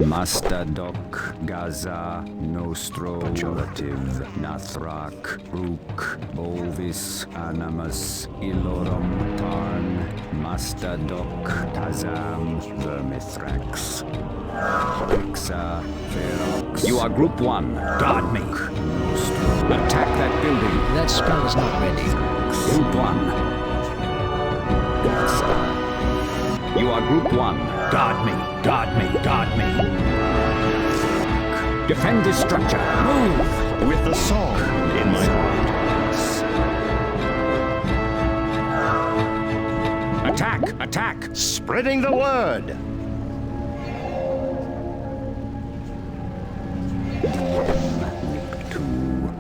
Mastadok, Gaza, Nostro, Pejorative, Nathrak, Rook, Bovis, Animus, Ilorum, Tarn, Mastadok, Tazam, Vermithrax, Ixa, Ferox. You are Group 1. Guard me. Nostro. Attack that building. That spell is not ready. Group 1. You are Group 1. Guard me. Guard me. Guard me. Defend this structure. Move! With the song in my heart. Attack! Attack! Spreading the word.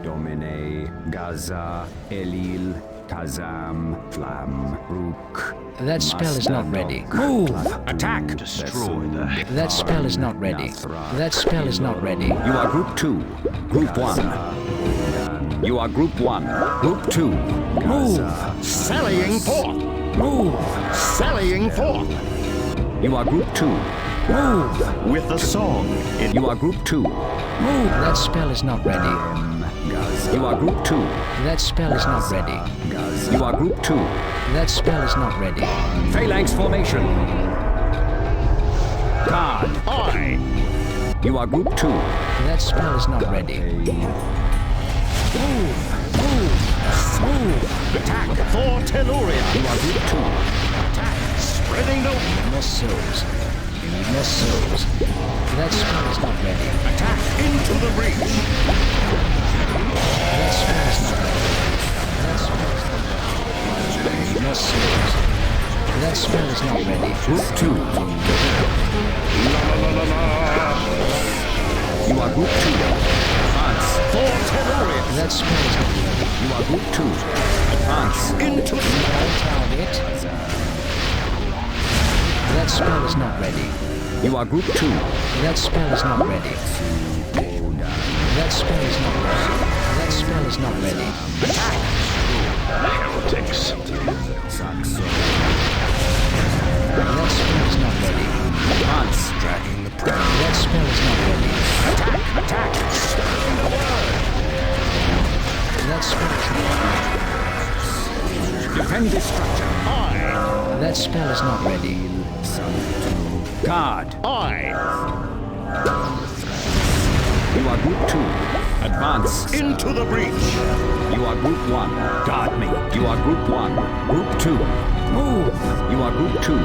Domine, Gaza, Elil, Tazam, Flam, Rook. That spell is not ready. Move! Attack! Destroy the heck. That spell is not ready. That spell is not ready. You are Group 2. Group 1. You are Group 1. Group 2. Move! Sallying forth. Move! Sallying forth. You are Group 2. Move! With the song in You are Group 2. Move! That spell is not ready. You are Group 2. That spell is not ready. You are Group 2. That spell is not ready. Phalanx formation. Guard. I. You are Group 2. That spell is not ready. Move! Move! Move! Attack! For Telluria. You are Group 2. Attack! Spreading the More souls. You need more souls. That spell is not ready. Attack! into the breach. That spell is not ready. That spell is not ready. You need more souls. That spell is not ready. Group 2. You are Group 2. Advance. For Telluria. That spell is not ready. You are Group 2. Advance. Into the Target. That spell is not ready. You are Group 2. That spell is not ready. That spell is not ready. That spell is not ready. heretics. Saxo. That spell is not ready. Advance. Dragging the prey. That spell is not ready. Attack! Attack! That spell is not ready. Defend this structure. That spell is not ready. Guard. I. You are Group 2. Advance. Into the breach. You are Group 1. Guard me. You are Group 1. Group 2. Move. You are Group 2.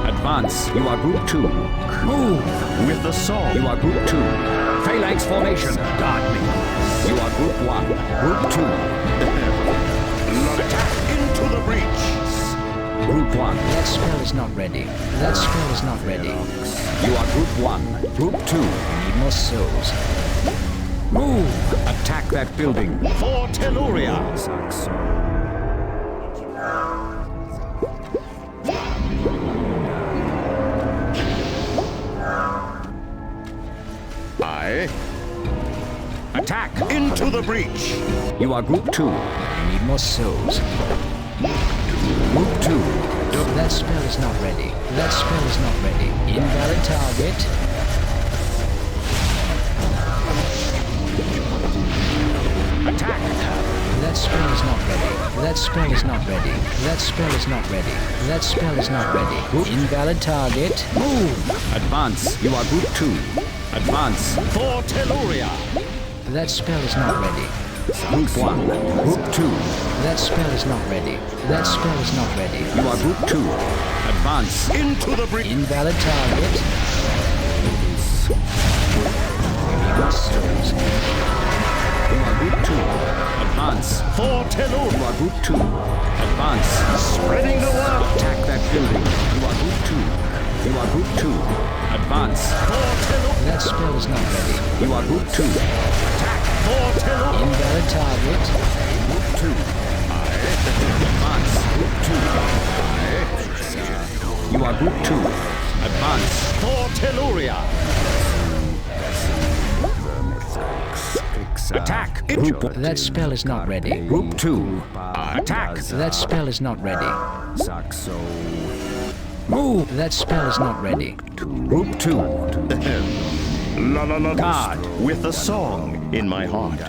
Advance. You are Group 2. Move. With the song. You are Group 2. Phalanx formation. Guard me. You are Group 1. Group 2. Attack into the breach. Group 1. That spell is not ready. That spell is not ready. You are Group 1. Group 2. You need more souls. Move. Attack that building. For Telluria. Saxo. I. Attack. Into the breach. You are Group 2. You need more souls. Group 2. That spell is not ready. That spell is not ready. Invalid target. Attack. That spell is not ready. That spell is not ready. That spell is not ready. That spell is not ready. Invalid target. Move. Advance. You are Group 2. Advance. For Telluria. That spell is not ready. Group 1. Group 2. That spell is not ready. That spell is not ready. You are Group 2. Advance. Into the breach. Invalid target. More souls. You are Group 2. Advance. For Telluria. You are Group 2. Advance. Spreading the word. Attack that building. You are Group 2. You are Group 2. Advance. For Telluria. That spell is not ready. You are Group 2. Attack. For Telluria. Invalid target. Group 2. Advance. Group 2. You are Group 2. Advance. For Telluria. Attack. Group. That spell is not ready. Group 2. Attack. That spell is not ready. Saxo. Move. That spell is not ready. Group 2. La la la. Guard. With a song in my heart.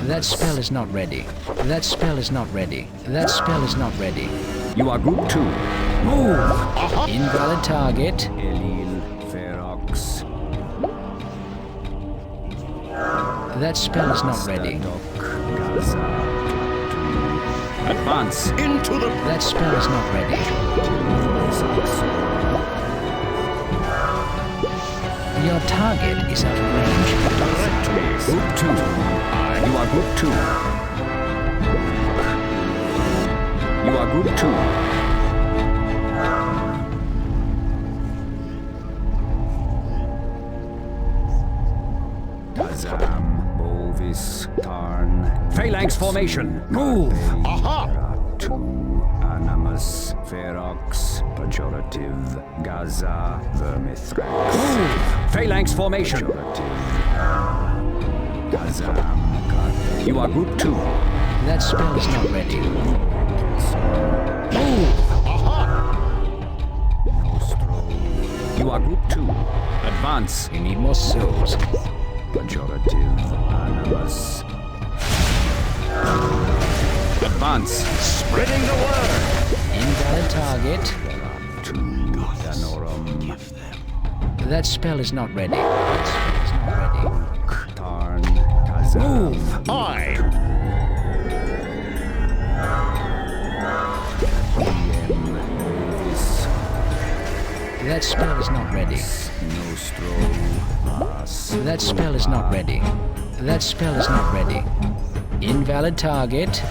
That spell is not ready. That spell is not ready. That spell is not ready. You are group 2. Move. Invalid target. Elil Ferox. That spell is not ready. Advance. Into the That spell is not ready. Your target is out of range. direct me. Group 2. You are group 2. You are group 2. Kazam, Bovis, Tarn. Phalanx formation. Move. Aha! 2. Animus, Ferox, Pejorative, Gaza, Vermithrax. Move. Phalanx formation. Kazam, you are group 2. That spell is not ready. Move. You are group 2. Advance. You need more souls. Pejorative, Animus. Advance. Spreading the word. Invalid target. Danorum. That spell is not ready. That spell is not ready. Tarn. Kazam. Move. I. That spell is not ready. Nostro. As. That spell is not ready. That spell is not ready. Invalid target.